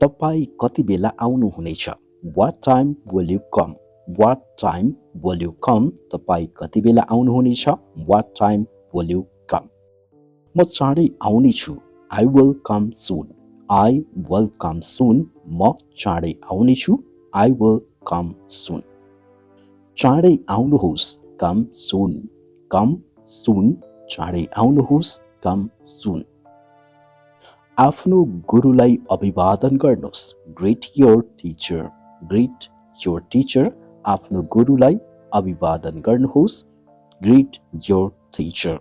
तपाईँ कति बेला आउनुहुनेछ? What time will you come? What time will you come? तपाईँ कति बेला आउनुहुनेछ? What time will you come? म चाँडै आउनेछु. I will come soon. I will come soon. म चाँडै आउनेछु. I will come soon. चाँडै आउनुहोस्. Come soon. Come soon. चाँडै आउनुहोस्. Come soon. आफ्नो गुरुलाई अभिवादन गर्नुहोस्. Greet your teacher. Greet your teacher. आफ्नो गुरुलाई अभिवादन गर्नुहोस्. Greet your teacher.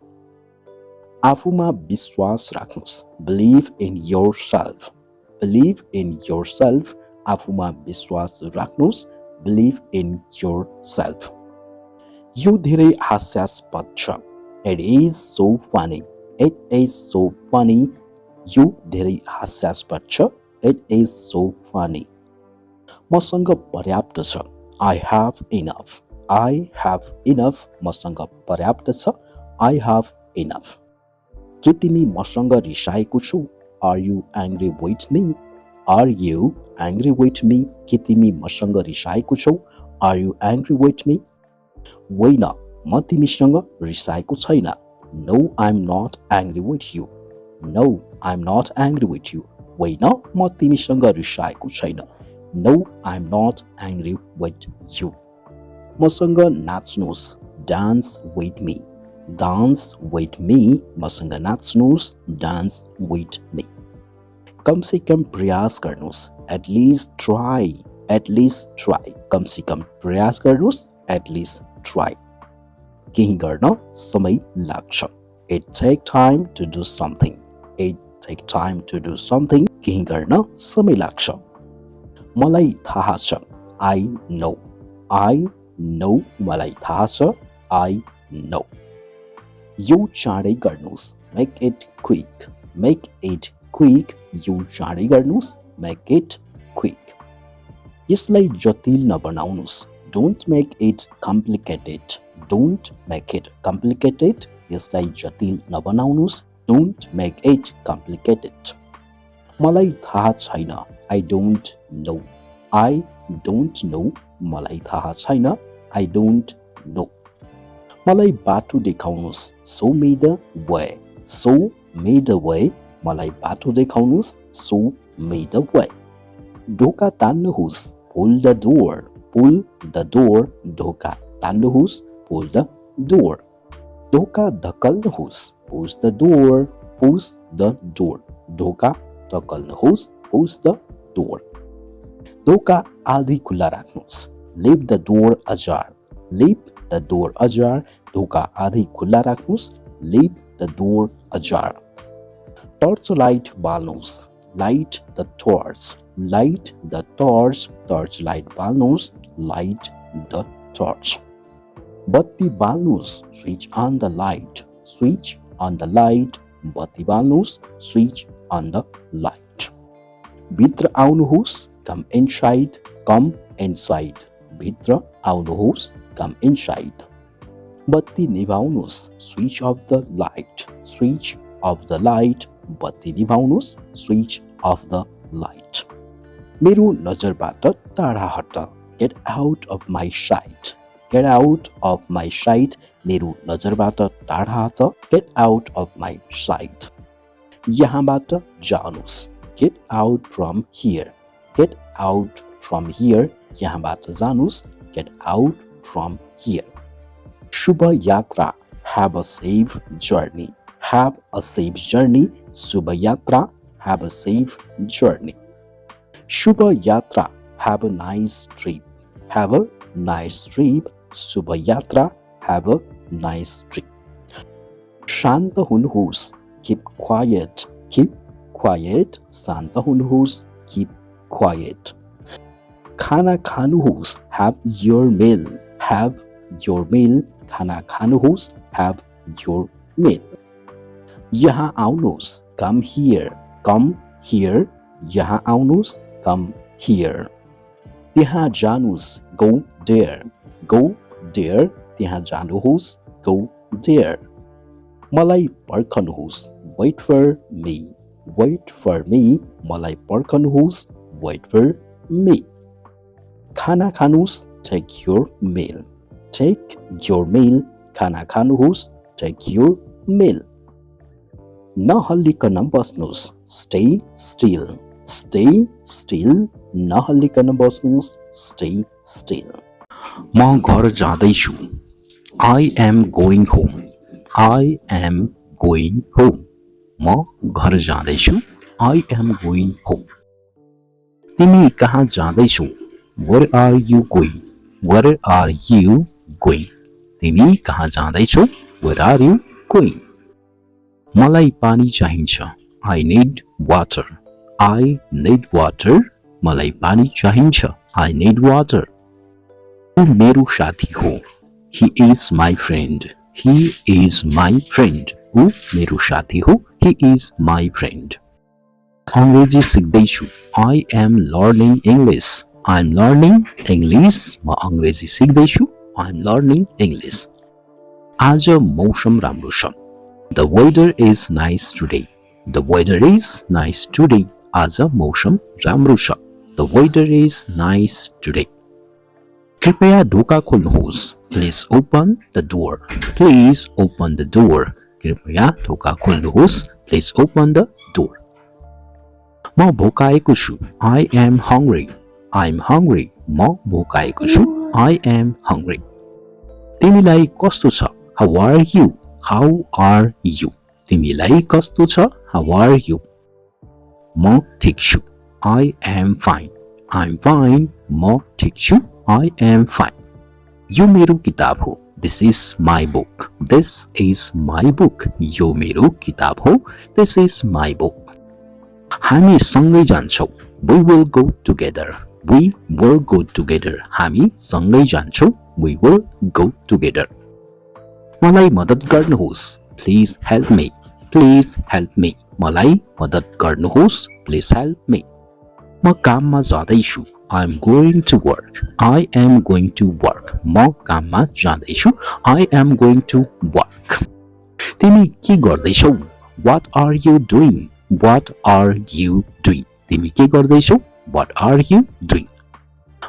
आफूमा विश्वास राख्नुहोस्. Believe in yourself. Believe in yourself. आफूमा विश्वास राख्नुहोस्. Believe in yourself. यो धेरै हास्यास्पद छ. It is so funny. It is so funny. यो धेरै हास्यास्पद छ. It is so funny. मसँग पर्याप्त छ. I have enough. I have enough. मसँग पर्याप्त छ. I have enough. के तिमी मसँग रिसाएको छौ? Are you angry with me? Are you angry with me? के तिमी मसँग रिसाएको छौ? Are you angry with me? होइन, म तिमीसँग रिसाएको छैन. No, I'm not angry with you. No, I'm not angry with you. होइन, म तिमीसँग रिसाएको छैन. No, I'm not angry with you. मसँग नाच्नुहोस्. Dance with me. Dance with me. मसँग नाच्नुहोस्. Dance with me. कम से कम प्रयास गर्नुहोस्. At least try. At least try. कम से कम प्रयास गर्नुहोस्. At least try. केही गर्न समय लाग्छ. It take time to do something. It take time to do something. केही गर्न समय लाग्छ. मलाई थाहा छ. I know. I know. मलाई थाहा छ. I know. यो चाँडै गर्नुहोस्. Make it quick. Make it quick. यो चाँडै गर्नुहोस्. Make it quick. यसलाई जटिल नबनाउनुहोस्. Don't make it complicated. Don't make it complicated. यसलाई जटिल नबनाउनुहोस्. Don't make it complicated. मलाई थाहा छैन. I don't know. I don't know. मलाई थाहा छैन. I don't know. मलाई बाटो देखाउनुहोस्. Show me the way. Show me the way. मलाई बाटो देखाउनुहोस्. Show me the way. ढोका तान्नुहोस्. Pull the door. Pull the door. ढोका तान्नुहोस्. Pull the door. ढोका धक्कल्नुहोस्. Push the door. Push the door. ढोका धक्कल्नुहोस्. Push the door. ढोका आधी खुल्ला राख्नुहोस्. Leave the door ajar. Leave the door ajar. ढोका आधी खुल्ला राख्नुहोस्. Leave the door ajar. Torch light बाल्नुहोस्. Light the torch. Light the torch. Torch light बाल्नुहोस्. Light the torch. बत्ती बाल्नुहोस्. Switch on the light. Switch on the light. बत्ती बाल्नुहोस्. Switch on the light. भित्र आउनुहोस्. Come inside. Come inside. भित्र आउनुहोस्. Come inside. बत्ती निभाउनुहोस्. Switch off the light. Switch off the light. बत्ती निभाउनुहोस्. Switch off the light. मेरो नजरबाट टाढा hot. Get out of my sight. Get out of my sight. मेरो नजरबाट टाढा hot. Get out of my sight. यहाँबाट जानुहोस्. Get out from here. Get out from here. यहाँबाट जानुहोस्. Get out from here. शुभ यात्रा. Have a safe journey. Have a safe journey. शुभ यात्रा. Have a safe journey. शुभ यात्रा. Have a nice trip. Have a nice trip. शुभ यात्रा. Have a nice trip. शान्त हुनुहोस्. Keep quiet. Keep quiet. शान्त हुनुहोस्. Keep quiet. खाना खानुहोस्. Have your meal. Have your meal. खाना खानुहोस्. Have your meal. यहाँ आउनुहोस्. Come here. Come here. यहाँ आउनुहोस्. Come here. त्यहाँ जानुहोस्. Go there. Go there. त्यहाँ जानुहोस्. Go there. मलाई पर्खनुहोस्. Wait for me. wait for me, मलाई पर्खनुहोस्, wait for me. खाना खानुहोस्, take your meal, take your meal. खाना खानुहोस्, take your meal. नहल्लिकन बस्नुहोस्, stay still, stay still. नहल्लिकन बस्नुहोस्, stay still. म घर जाँदैछु, I am going home, I am going home. म घर जाँदैछु, I am going home. तिमी कहाँ जाँदैछौ, where are you going, where are you going. तिमी कहाँ जाँदैछौ, where are you going. मलाई पानी चाहिन्छ, I need water, I need water. मलाई पानी चाहिन्छ, I need water. ऊ मेरो साथी हो, he is my friend, he is my friend. ऊ मेरो साथी हो, he is my friend. अंग्रेजी सिक्दैछु, I am learning English, I am learning English. म अंग्रेजी सिक्दैछु, I am learning English. आज मौसम राम्रो छ, the weather is nice today, the weather is nice today. आज मौसम राम्रो छ, the weather is nice today. कृपया ढोका खोल्नुहोस्, please open the door, please open the door. कृपया ढोका खोल्नुहोस्, please open the door. म भोकाएको छु, I am hungry, I am hungry. म भोकाएको छु, I am hungry. तिमीलाई कस्तो छ, how are you, how are you. तिमीलाई कस्तो छ, how are you. म ठिक छु, I am fine, I am fine. म ठिक छु, I am fine. यो मेरो किताब हो, this is my book, this is my book. यो मेरो किताब हो, this is my book. हामी सँगै जान्छौँ, we will go together, we will go together. हामी सँगै जान्छौँ, we will go together. मलाई मद्दत गर्नुहोस्, please help me, please help me. मलाई मद्दत गर्नुहोस्, please help me. म काममा जाँदैछु, I am going to work, I am going to work. म काममा जाँदैछु, I am going to work. तिमी के गर्दैछौ, what are you doing, what are you doing. तिमी के गर्दैछौ, what are you doing.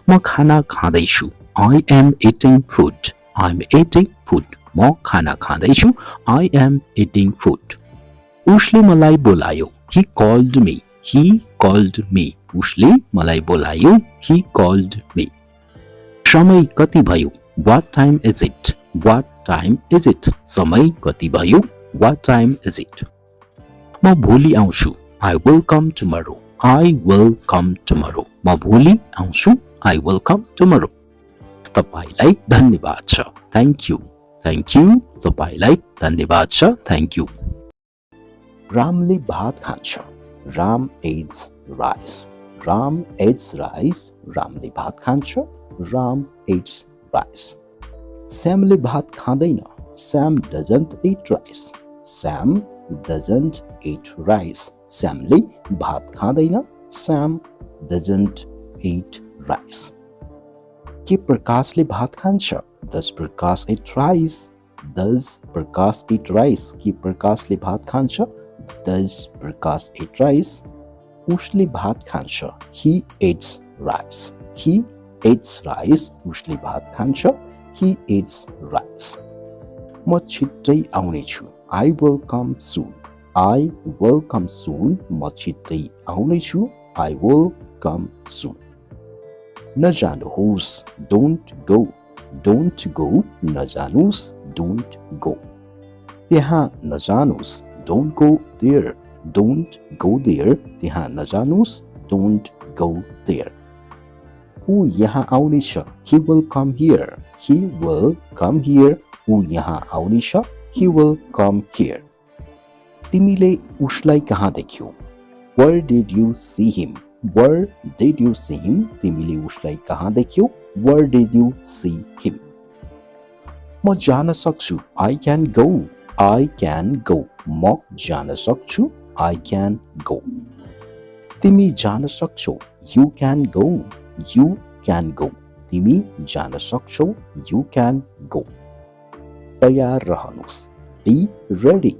म खाना खाँदैछु, I am eating food, I am eating food. म खाना खाँदैछु, I am eating food. उसले मलाई बोलायो, he called me, he called me. उसले मलाई बोलायो, he called me. समय कति भयो, what time is it, what time is it. समय कति भयो, what time is it. म भोलि आउँछु, I will come tomorrow, I will come tomorrow. म भोलि आउँछु, I will come tomorrow. तपाईलाई धन्यवाद छ, thank you, thank you. तपाईलाई धन्यवाद छ, thank you. रामले भात खान्छ, Ram eats rice, Ram eats rice. रामले भात खान्छ, राम eats rice. श्यामले भात खाँदैन, Sam doesn't eat rice, Sam doesn't eat rice. श्यामले भात खाँदैन, Sam doesn't eat rice. के प्रकाशले भात खान्छ, Does Prakash eat rice, Does Prakash eat rice. के प्रकाशले भात खान्छ, Does Prakash eat rice. उसले भात खान्छ, he eats rice, he eats rice. उसले भात खान्छ, he eats rice. म छिट्टै आउने छु, I will come soon, I will come soon. म छिट्टै आउने छु, I will come soon. नजानुहोस्, don't go, don't go. नजानुहोस्, don't go. त्यहाँ नजानुहोस्, don't go there, don't go there. त्यहाँ नजानुहोस्, don't go there. ऊ यहाँ आउनेछ, he will come here, he will come here. ऊ यहाँ आउनेछ, he will come here. तिमीले उसलाई कहाँ देख्यौ, where did you see him, where did you see him. तिमीले उसलाई कहाँ देख्यौ, where did you see him. म जान सक्छु, I can go, I can go. म जान सक्छु, I can go. तिमी जान सक्छौ, you can go, you can go. तिमी जान सक्छौ, you can go. तयार रहनुहोस्, be ready,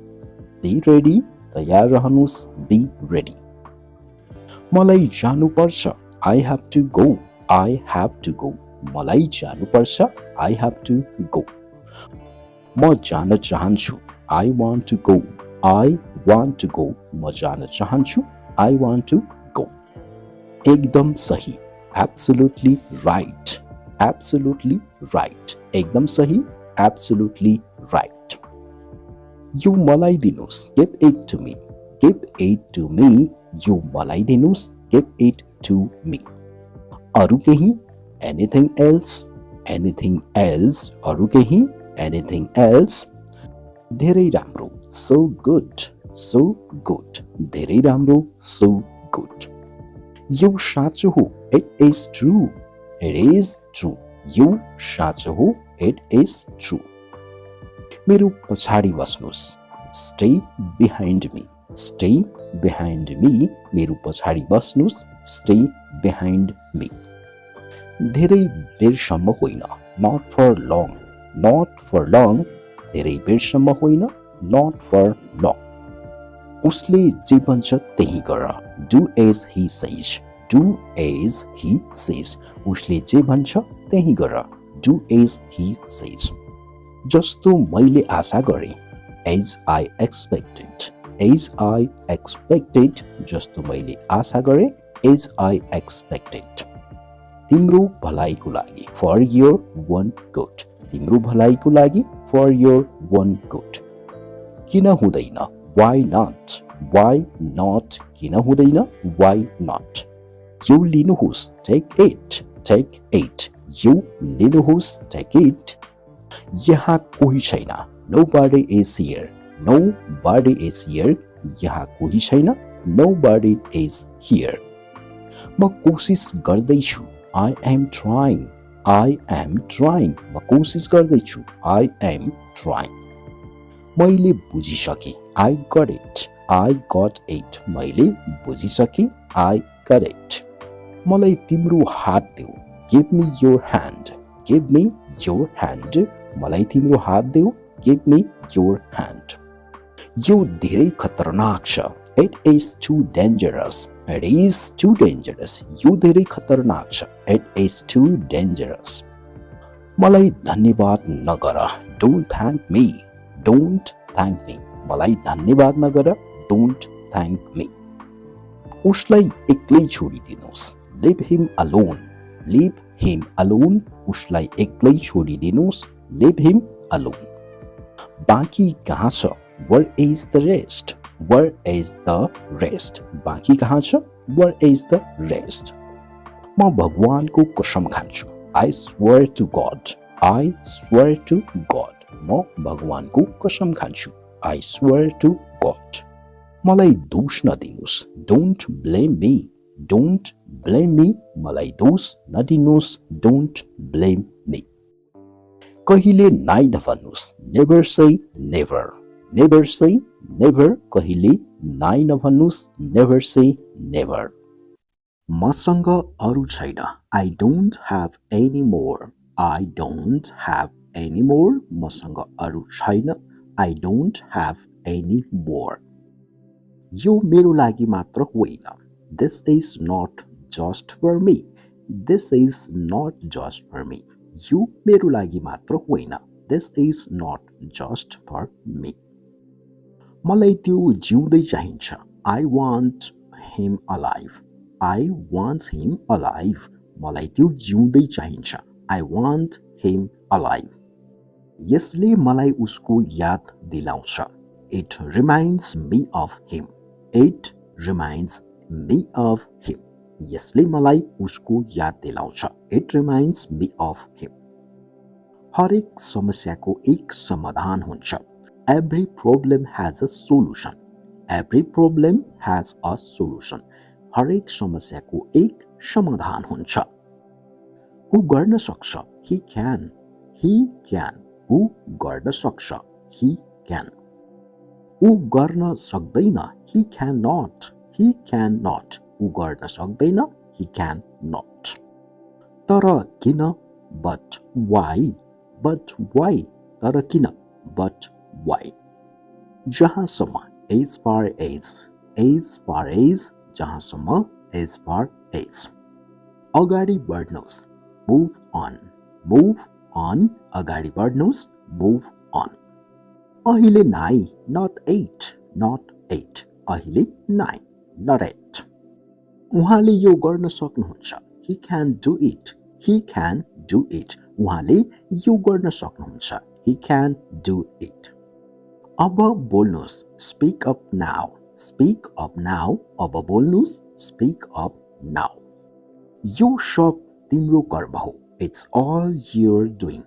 be ready. तयार रहनुस्, बी रेडी। मलाई जानुपर्छ, I have to go, I have to go। मलाई जानुपर्छ, I have to go। म जान चाहन्छु, I want to go, I want to go। म जान चाहन्छु, I want to go। एकदम सही, absolutely right, absolutely right। एकदम सही, absolutely right। यो मलाई दिनुस्, give it to me, give it to me। यो मलाई दिनुस्, give it to me। अरू केही, anything else, anything else। अरू केही, anything else। धेरै राम्रो, so good, so good। धेरै राम्रो, so good। यो साँचो हो, it is true, it is true। यो साँचो हो, it is true। मेरो पछाडि बस्नुस्, stay behind me, stay behind me। मेरो पछाडि बस्नुस्, stay behind me। धेरै बेरसम्म होइन, not for long, not for long। धेरै बेरसम्म होइन, not for long। उसले जे भन्छ त्यही गर, do as he says, do as he says। उसले जे भन्छ त्यही गर, do as he says। जस्तो मैले आशा गरे, as I expected, as I expected। जस्तो मैले आशा गरे, as I expected। तिम्रो भलाइको लागि, for your one good। तिम्रो भलाइको लागि, for your one good। किन हुँदैन, why not, why not। किन हुँदैन, why not। यो लिनुहोस्, take it, take it। यो लिनुहोस्, take it। यहाँ कोही छैन, nobody is here, nobody is here। यहाँ कोही छैन, nobody is here। म कोसिस गर्दैछु, I am trying, I am trying। म कोसिस गर्दैछु, I am trying। मैले बुझिसके, I got it, I got it। मैले बुझिसके, I got it। मलाई तिम्रो हात देऊ, give me your hand, give me your hand। मलाई तिम्रो हात देऊ, give me your hand। यो धेरै खतरनाक छ, it is too dangerous, it is too dangerous। यो धेरै खतरनाक छ, it is too dangerous। मलाई धन्यवाद नगर, don't thank me, don't thank me। मलाई धन्यवाद नगर, don't thank me। उसलाई एक्लै छोडिदिनुहोस्, leave him alone, leave him alone। उसलाई एक्लै छोडिदिनुहोस्, leave him alone। बाँकी कहाँ छ, where is the rest, where is the rest। बाँकी कहाँ छ, where is the rest। म भगवानको कसम खान्छु, I swear to God, I swear to God। म भगवानको कसम खान्छु, I swear to God। मलाई दोष नदिनुहोस्, don't blame me, don't blame me। मलाई दोष नदिनुहोस्, don't blame me। कहिले नाइ नभन्नुहोस्, never say never, never say never। कहिले नाइ नभन्नुहोस्, never say never। मसँग अरू छैन, I don't have any more, I don't have any more। मसँग अरू छैन, I don't have any more। यो मेरो लागि मात्र होइन, this is not just for me, this is not just for me। यो मेरो लागि मात्र होइन, this is not just for me। मलाई त्यो जिउँदै चाहिन्छ, I want him alive, I want him alive। मलाई त्यो जिउँदै चाहिन्छ, I want him alive। यसले मलाई उसको याद दिलाउँछ, it reminds me of him, it reminds me of him। यसले मलाई उसको याद दिलाउँछ, it reminds me of him। हरेक समस्याको एक समाधान हुन्छ, every problem has a solution, every problem has a solution। हरेक समस्याको एक समाधान हुन्छ। ऊ गर्न सक्छ, he can, he can। ऊ गर्न सक्छ, he can। ऊ गर्न सक्दैन, he cannot, he cannot। ऊ गर्न सक्दैन, he cannot। तर किन, but why, but why। तर किन, but why। जहाँसम्म As far as जहाँसम्म as far as अगाडि बढ्नुस् move on अगाडि बढ्नुस् move on अहिले 9 not 8 अहिले 9 not 8 उहाँले यो गर्न सक्नुहुन्छ he can do it उहाँले यो गर्न सक्नुहुन्छ he can do it अब बोल्नुस् speak up now अब बोल्नुस् speak up now यो सब तिम्रो कर्म हो it's all you're doing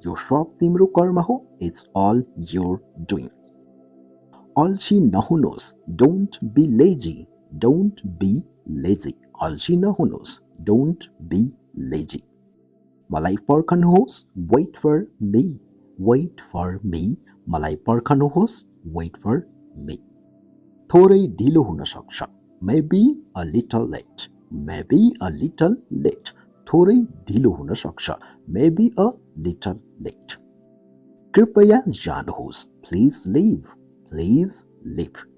यो सब तिम्रो कर्म हो it's all you're doing अल्छी नहुनुहोस् don't be lazy अल्छी नहुनुहोस् don't be lazy मलाई पर्खनुहोस् wait for me मलाई पर्खनुहोस् wait for me थोरै ढिलो हुन सक्छ maybe a little late थोरै ढिलो हुन सक्छ maybe a little late कृपया जानुहोस् please leave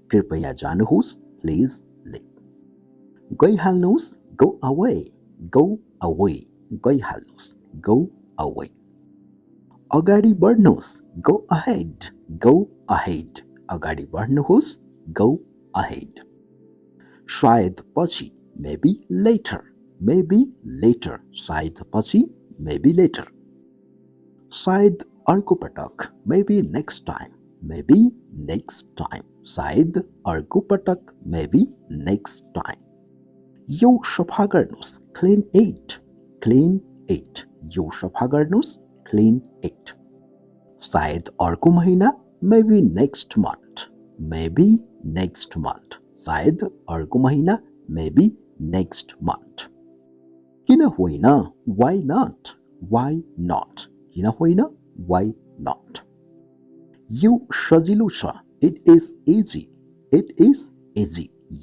कृपया जानुहोस् please leave गइहाल्नुहोस् go away गइहाल्नुहोस् go away अगाडि बढ्नुहोस् go ahead अगाडि बढ्नुहोस् go ahead शायद पछि maybe later शायद पछि maybe later शायद अर्को पटक maybe next time शायद अर्को पटक maybe next time यो सफा गर्नुहोस् clean it यो सफा गर्नुहोस् clean it शायद अर्को महिना maybe next month शायद अर्को महिना maybe next month किन होइन why not किन होइन why not यो सजिलो छ it is easy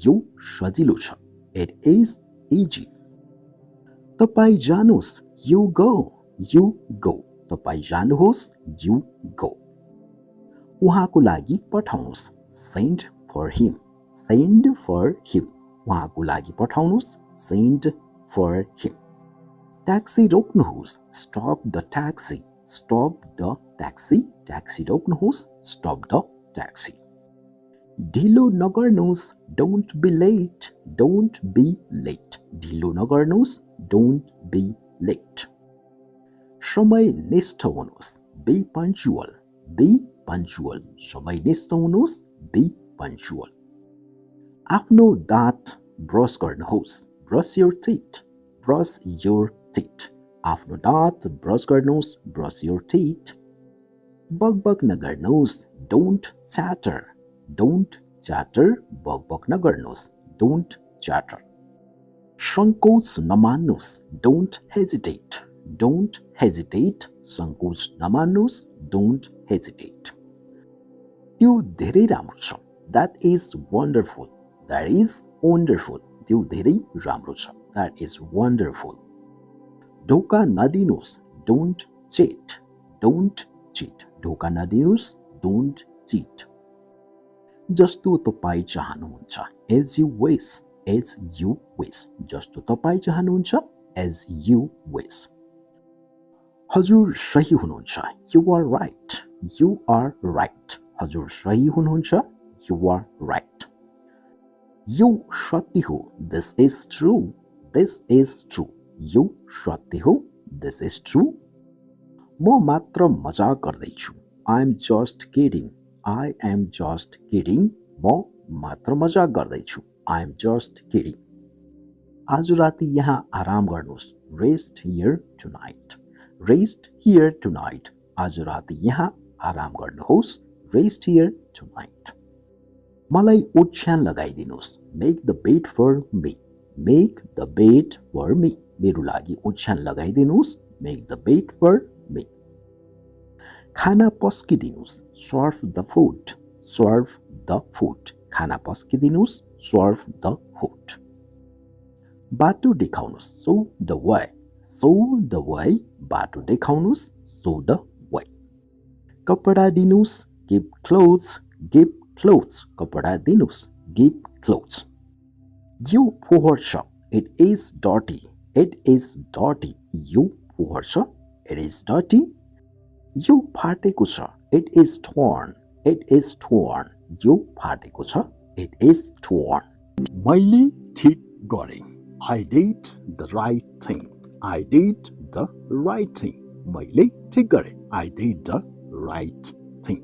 यो सजिलो छ it is easy तपाईं जानुहोस् you go तपाईं जानुहोस् you go उहाँको लागि पठाउनुहोस् send for him उहाँको लागि पठाउनुहोस् send for him ट्याक्सी रोक्नुहोस् stop the taxi ट्याक्सी रोक्नुहोस् stop the taxi ढिलो नगर्नुहोस् don't be late ढिलो नगर्नुहोस् don't be late समयनिष्ठ हुनुहोस् be punctual समयनिष्ठ हुनुहोस् be punctual आफ्नो दाँत ब्रस गर्नुहोस् brush your teeth आफ्नो दाँत ब्रस गर्नुहोस् brush your teeth बकबक नगर्नुहोस् don't chatter बकबक नगर्नुहोस् don't chatter संकोच नमान्नुहोस् don't hesitate संकोच नमान्नुहोस् don't hesitate त्यो धेरै राम्रो छ that is wonderful त्यो धेरै राम्रो छ that is wonderful धोका नदिनुहोस् don't cheat धोका नदिनुहोस् don't cheat जस्तो तपाईं चाहनुहुन्छ as you wish जस्तो तपाईं चाहनुहुन्छ as you wish हजुर सही हुनुहुन्छ you are right हजुर सही हुनुहुन्छ you are right यो सत्य हो this is true यो सत्य हो this is true म मात्र मजाक गर्दैछु I am just kidding म मात्र मजाक गर्दैछु I am just kidding आज राति यहाँ आराम गर्नुहोस् rest here tonight आज राति यहाँ आराम गर्नुहोस् rest here tonight मलाई ओछ्यान लगाइदिनुहोस् make the bed for me मेरो लागि ओछ्यान लगाइदिनुहोस् make the bed for me खाना पस्किदिनुहोस् serve the food खाना पस्किदिनुहोस् serve the food बाटो देखाउनुहोस् show the way बाटो देखाउनुहोस् show the way कपडा दिनुहोस् Give clothes, give clothes. कपडा दिनुस्. Give clothes. You poor shop. It is dirty. It is dirty. You poor shop. It is dirty. You फाटेको छ. It is torn. It is torn. You फाटेको छ. It is torn. मैले ठिक गरेँ. I did the right thing. I did the right thing. मैले ठिक गरेँ. I did the right thing.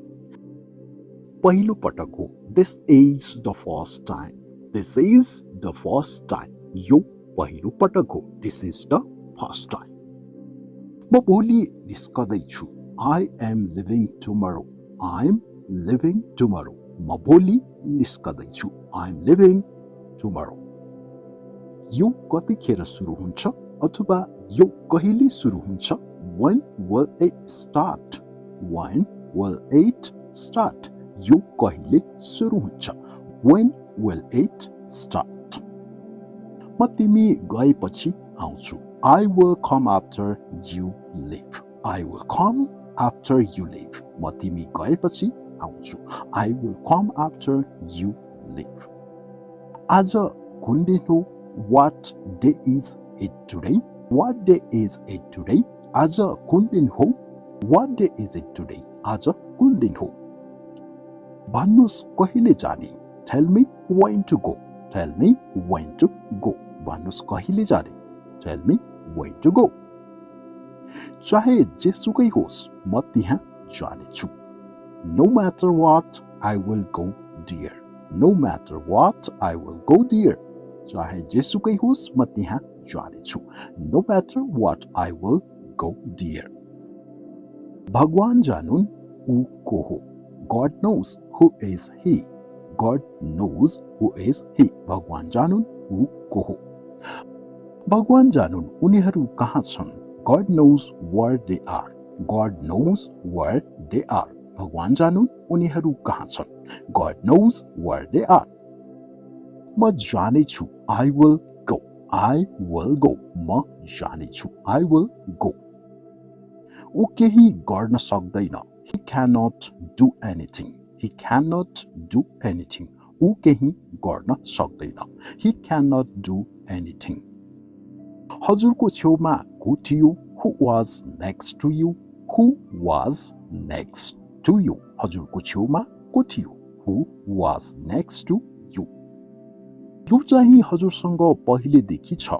पहिलो पटक हो. This is the first time. This is the first time. यो पहिलो पटक हो. This is the first time. म भोलि निस्कदैछु. I am leaving tomorrow. I am leaving tomorrow. म भोलि निस्कदैछु. I am leaving tomorrow. यो कतिखेर सुरु हुन्छ अथवा यो कहिले सुरु हुन्छ? When will it start? When will it start? यो कहिले सुरु हुन्छ? When will it start? म तिमी गएपछि आउँछु. I will come after you leave. I will come after you leave. म तिमी गएपछि आउँछु. I will come after you leave. आज कुन दिन हो? What day is it today? What day is it today? आज कुन दिन हो? What day is it today? आज कुन दिन हो? भन्नुस् कहिले जाने? Tell me when to go. Tell me when to go. भन्नुस् कहिले जाने? Tell me when to go. चाहे जेसुकै होस् म त्यहाँ जानेछु. No matter what, I will go dear. No matter what, I will go dear. चाहे जेसुकै होस् म त्यहाँ जानेछु. No matter what, I will go dear. भगवान जानुन् ऊ को हो. God knows who is he. God knows who is he. भगवान जानुन् ऊ को हो. भगवान जानुन् उनीहरू कहाँ छन्. God knows where they are. God knows where they are. भगवान जानुन् उनीहरू कहाँ छन्. God knows where they are. म जानेछु. I will go. I will go. म जानेछु. I will go. ऊ केही गर्न सक्दैन. He cannot do anything. He cannot do anything. ऊ केही गर्न सक्दैन. He cannot do anything. हजुरको छेउमा को थियो? Who was next to you? Who was next to you? हजुरको छेउमा को थियो? Who was next to you? यो चाहिँ हजुरसँग पहिलेदेखि छ.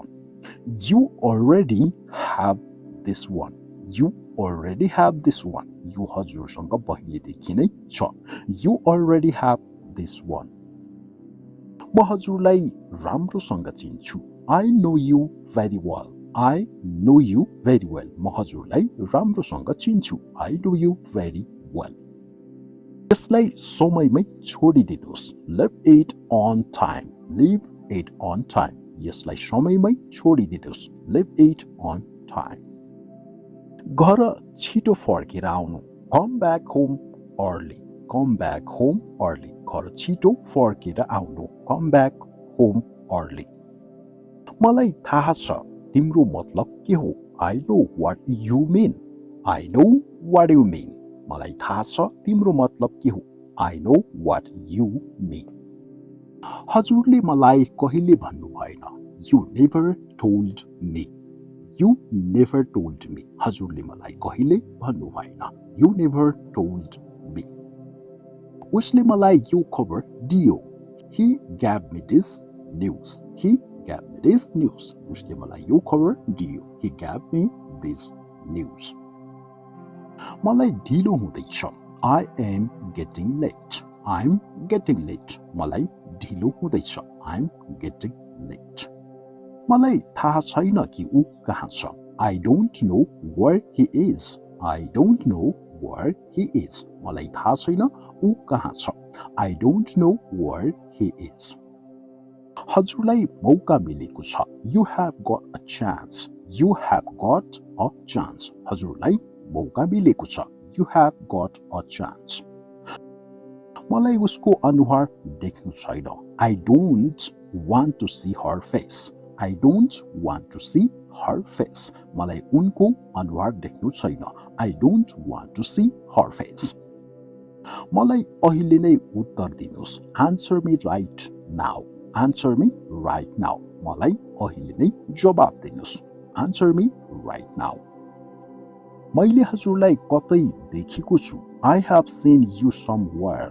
You already have this one. You already have this one. यो हजुरसँग पहिलेदेखि नै छ. You already have this one. म हजुरलाई राम्रोसँग चिन्छु. I know you very well. I know you very well. म हजुरलाई राम्रोसँग चिन्छु. I know you very well. यसलाई समयमै छोडिदिनुहोस्. Leave it on time. Leave it on time. यसलाई समयमै छोडिदिनुहोस्. Leave it on time. घर छिटो फर्केर आउनु. Come back home early. Come back home early. घर छिटो फर्केर आउनु. Come back home early. मलाई थाहा छ तिम्रो मतलब के हो. I know what you mean. I know what you mean. मलाई थाहा छ तिम्रो मतलब के हो. I know what you mean. हजुरले मलाई कहिले भन्नु भएन. You never told me. You never told me. हजुरले मलाई कहिले भन्नु भएन. You never told me. उसले मलाई यो खबर दियो. He gave me this news. He gave me this news. उसले मलाई यो खबर दियो. He gave me this news. मलाई ढिलो हुँदैछ. I am getting late. I'm getting late. मलाई ढिलो हुँदैछ. I'm getting late. मलाई थाहा छैन कि ऊ कहाँ छ. I don't know where he is. I don't know where he is. मलाई थाहा छैन ऊ कहाँ छ. I don't know where he is. हजुरलाई मौका मिलेको छ. You have got a chance. You have got a chance. हजुरलाई मौका मिलेको छ. You have got a chance. मलाई उसको अनुहार देख्नु छैन. I don't want to see her face. I don't want to see her face. मलाई उनको अनुहार देख्नु छैन. I don't want to see her face. मलाई अहिले नै उत्तर दिनुस् answer me right now answer me right now मलाई अहिले नै जवाब दिनुस् आन्सर मी राइट नाउ मैले हजुरलाई कतै देखेको छु I have seen you somewhere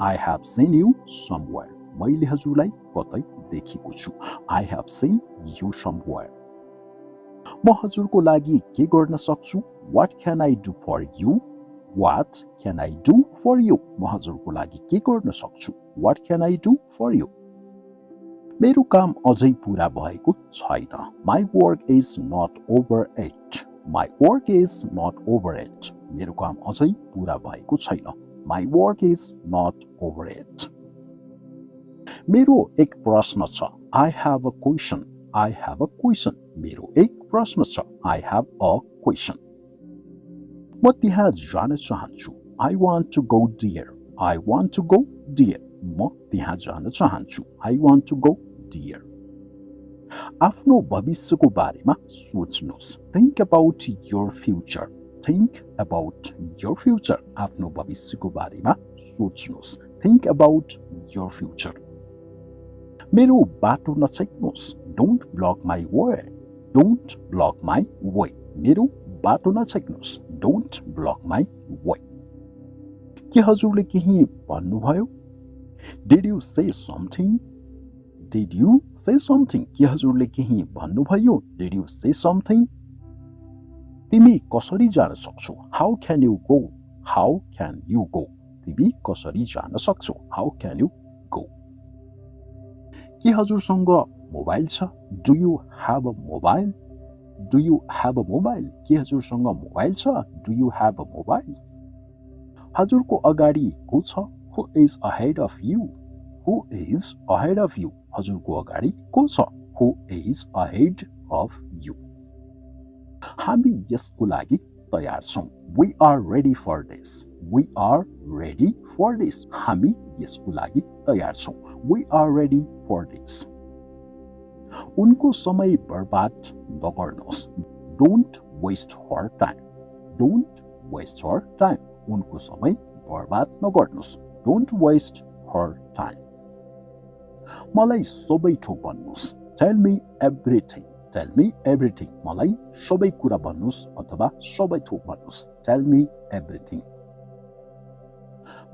I have seen you somewhere मैले हजुरलाई कतै देखेको छु I have seen you somewhere म हजुरको लागि के गर्न सक्छु what can I do for you What can I do for you? म हजुरको लागि के गर्न सक्छु What can I do for you? मेरो काम अझै पूरा भएको छैन My work is not over yet. My work is not over yet. मेरो काम अझै पूरा भएको छैन My work is not over yet. मेरो एक प्रश्न छ I have a question. I have a question. मेरो एक प्रश्न छ I have a question. म त्यहाँ जान चाहन्छु I want to go there. I want to go there. म त्यहाँ जान चाहन्छु I want to go there. आफ्नो भविष्यको बारेमा सोच्नुहोस् Think about your future. Think about your future. आफ्नो भविष्यको बारेमा सोच्नुहोस् Think about your future. मेरो बाटो नछेक्नुहोस् Don't block my way. Don't block my way. मेरो बाटो नछेक्नुहोस् Don't block my way. के हजुरले केही भन्नुभयो Did you say something? Did you say something? के हजुरले केही भन्नुभयो Did you say something? तिमी कसरी जान सक्छौ How can you go? How can you go? तिमी कसरी जान सक्छौ How can you go? के हजुरसँग मोबाइल छ Do you have a mobile? Do you have a mobile? के हजुरसँग मोबाइल छ Do you have a mobile? हजुरको अगाडि को छ Who is ahead of you? Who is ahead of you? हजुरको अगाडि को छ Who is ahead of you? हामी यसको लागि तयार छौं We are ready for this. We are ready for this. हामी यसको लागि तयार छौं We are ready for this. उनको समय बर्बाद नगर्नुहोस् Don't waste her time. Don't waste her time. उनको समय बर्बाद नगर्नुहोस् Don't waste her time. मलाई सबै थोक भन्नुहोस् Tell me everything. Tell me everything. मलाई सबै कुरा भन्नुहोस् अथवा सबै थोक भन्नुहोस् Tell me everything.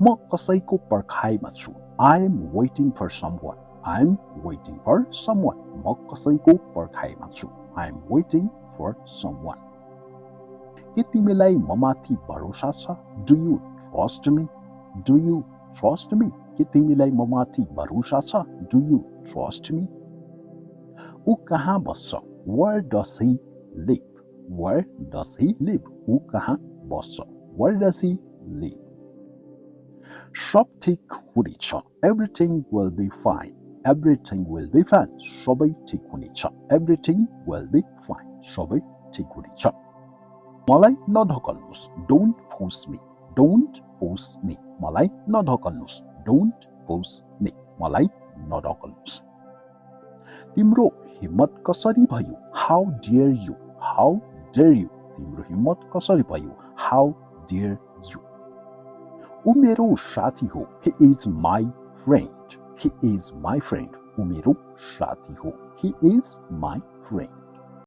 म कसैको पर्खाइमा छु I am waiting for someone. I am waiting for someone. म कसैको पर्खाइमा छु I am waiting for someone. के तिमीलाई ममाथि भरोसा छ Do you trust me? Do you trust me? के तिमीलाई ममाथि भरोसा छ Do you trust me? ऊ कहाँ बस्छ Where does he live? Where does he live? ऊ कहाँ बस्छ Where does he live? सब ठिक हुनेछ Everything will be fine. Everything will be fine. सबै ठिक हुनेछ Everything will be fine. सबै ठिक हुनेछ मलाई नढकल्नुस् Don't push me. Don't push me. मलाई नढकल्नुस् Don't push me. मलाई नढकल्नुस् तिम्रो हिम्मत कसरी भयो How dare you? How dare you? तिम्रो हिम्मत कसरी भयो How dare you? ऊ मेरो साथी हो He is my friend. He is my friend. ऊ मेरो साथी हो He is my friend.